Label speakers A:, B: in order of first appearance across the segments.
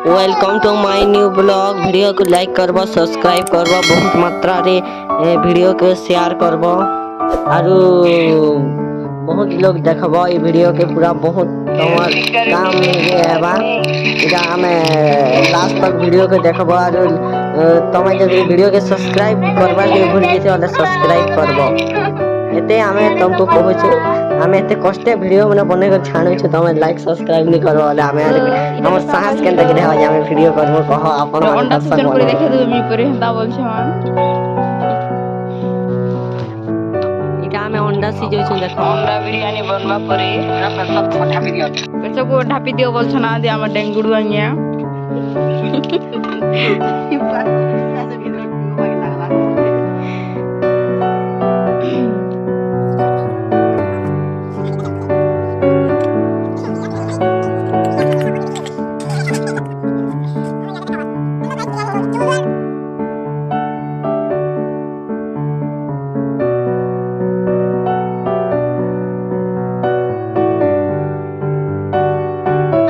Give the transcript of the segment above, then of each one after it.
A: Welcome to my new blog. Video को like करबो, subscribe करबो, बहुत मात्रा रे वीडियो को शेयर करबो आरु बहुत लोग देखबो ई वीडियो के पूरा बहुत तमर काम ये हेबा इटा हमें लास्ट तक वीडियो को देखबो आरु तमे जब वीडियो के सब्सक्राइब करबा के भूल जेते वाला सब्सक्राइब करबो एते हमें तुमको कहूछु हमें एते कष्टे वीडियो मने बने कर छानु छ तमे लाइक सब्सक्राइब नहीं करबो वाला हमें हमर साहस के अंदर रे हमें वीडियो करबो कहो अपन
B: अंडा सिस्टम করে দেখে দেব মি পরে হেতা বলছ মান
A: इटा हमें अंडा सिजै छु देखो
B: अंडा बिरयानी बनवा परे सब को ढापी दियो बोलछ ना दे हमर डेंगुडू आइया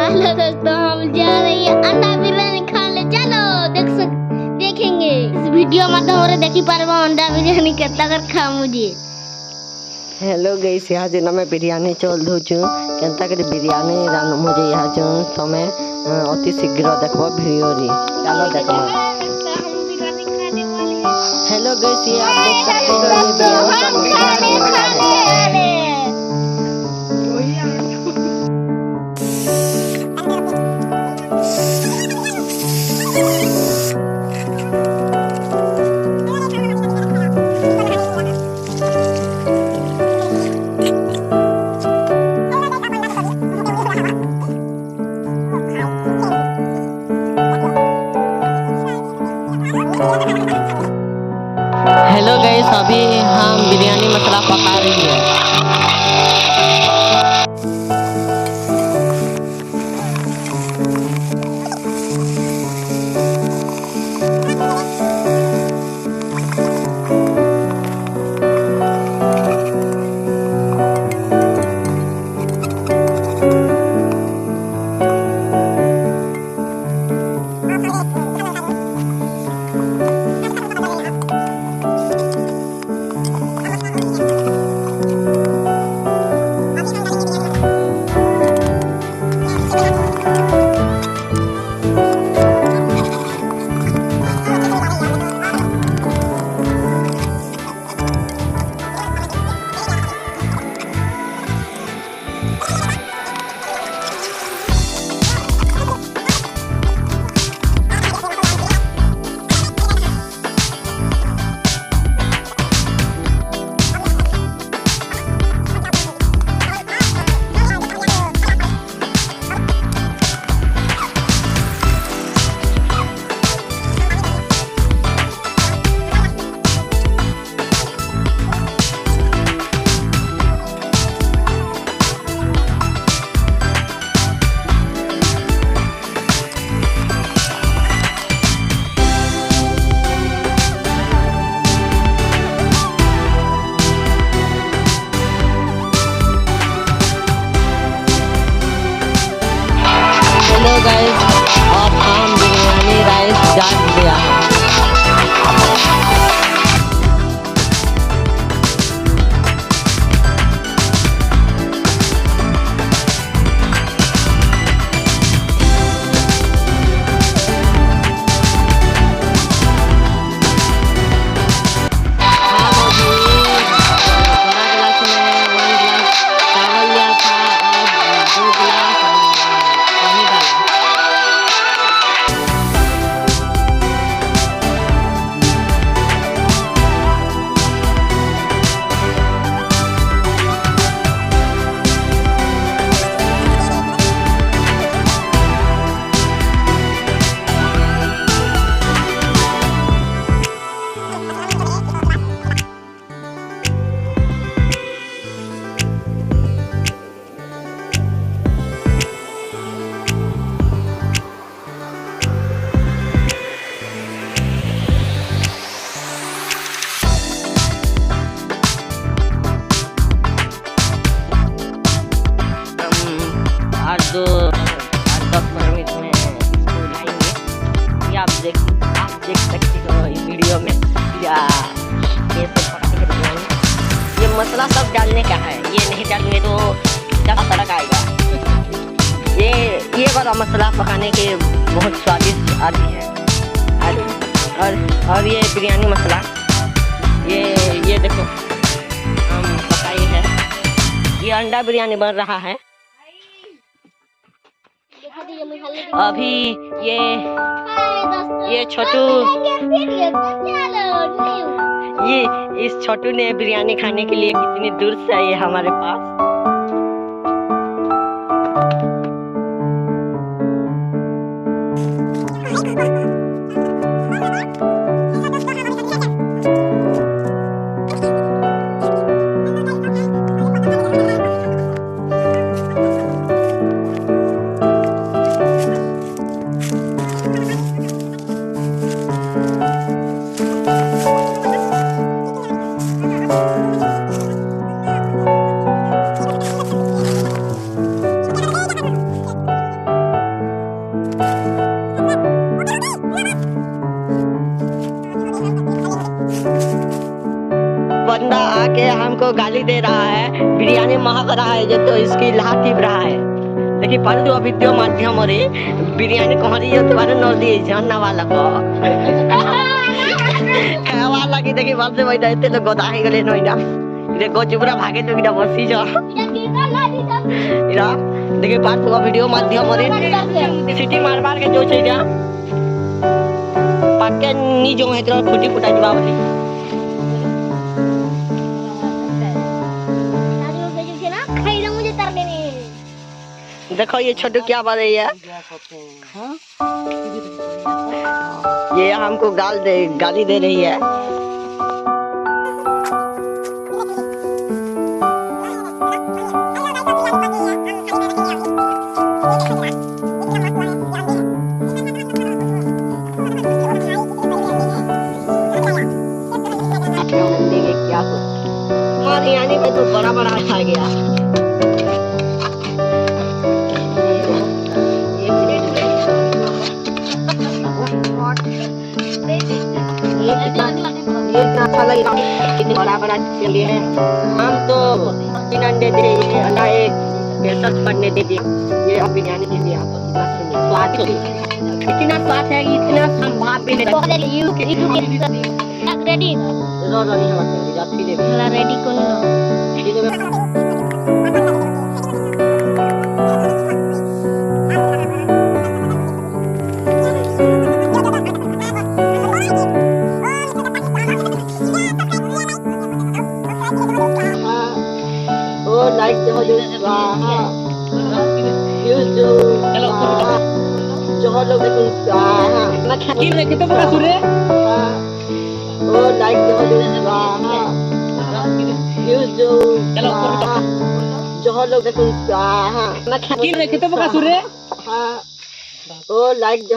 C: हेलो दोस्तों, हम जा रहे हैं अंडा बिरयानी खाने। चलो देखेंगे इस वीडियो माध्यम रे देखि पारबो अंडा बिरयानी केता कर खा मुझे।
A: हेलो गाइस, यहाँ जे मैं बिरयानी चल दउछु केनता के बिरयानी रान मुझे यहाँ जो तमे अति शीघ्र देखबो वीडियो रे। चलो देखो। हेलो गाइस, ये आप देख सकते हो ये बिरयानी का मसाला है। हेलो गाइस, अभी हम बिरयानी मसाला पका रही है। हेलो गाइस, अब हम बिरयानी राइस डाल दिया है। दो 8-10 मिनट में इसको लाइन मसाला सब डालने का है, ये नहीं डालेंगे तो क्या तड़क आएगा। ये वाला मसाला पकाने के बहुत स्वादिष्ट आती है। और ये बिरयानी मसाला, ये देखो हम पकाई है। ये अंडा बिरयानी बन रहा है अभी। ये छोटू, ये इस छोटू ने बिरयानी खाने के लिए कितनी दूर से आई है हमारे पास। बंदा आके हमको गाली दे रहा है, बिरयानी महक रहा है जो, तो इसकी लात टिप रहा है। देखिए परंतु अभी त्यो माध्यम रे बिरयानी कहरी ये तुम्हारे नौ दिए जानना वाला को खावा लगी। देखिए बाप से बैठा इतने लोग गोदा ही गले नोइना इधर गोचुबरा भागे तो किना बसी जो इरा। देखिए पार्ट का वीडियो माध्यम रे सिटी मार मार के जो चाहिए पाके नी जो है तो फुटी फुटा जवा वाली। देखो ये छोटू क्या बोल रही है, ये हमको गाली दे रही है। क्या हमारे यानी में तो बड़ा बड़ा खा गया। कितनी बड़ा चलिए है। हम तो 3 अंडे दे, ये अंडा एक बेसन बनने दे दिए, ये अब बिरयानी दे दिया आपको। इतना स्वाद है, इतना हम भाप भी नहीं रेडी नो नहीं होता जाती दे रेडी कौन लो। लाइक जो स्वाहा यूज जो लोग देखो स्वाहा ना खाकी रखे तो बड़ा सुरे। ओ लाइक जो स्वाहा यूज जो लोग देखो स्वाहा ना खाकी रखे तो बड़ा सुरे। ओ लाइक जो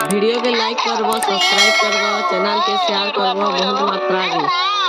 A: वीडियो के लाइक करबो, सब्सक्राइब करबो, चैनल के शेयर करबो बहुत मात्रा में।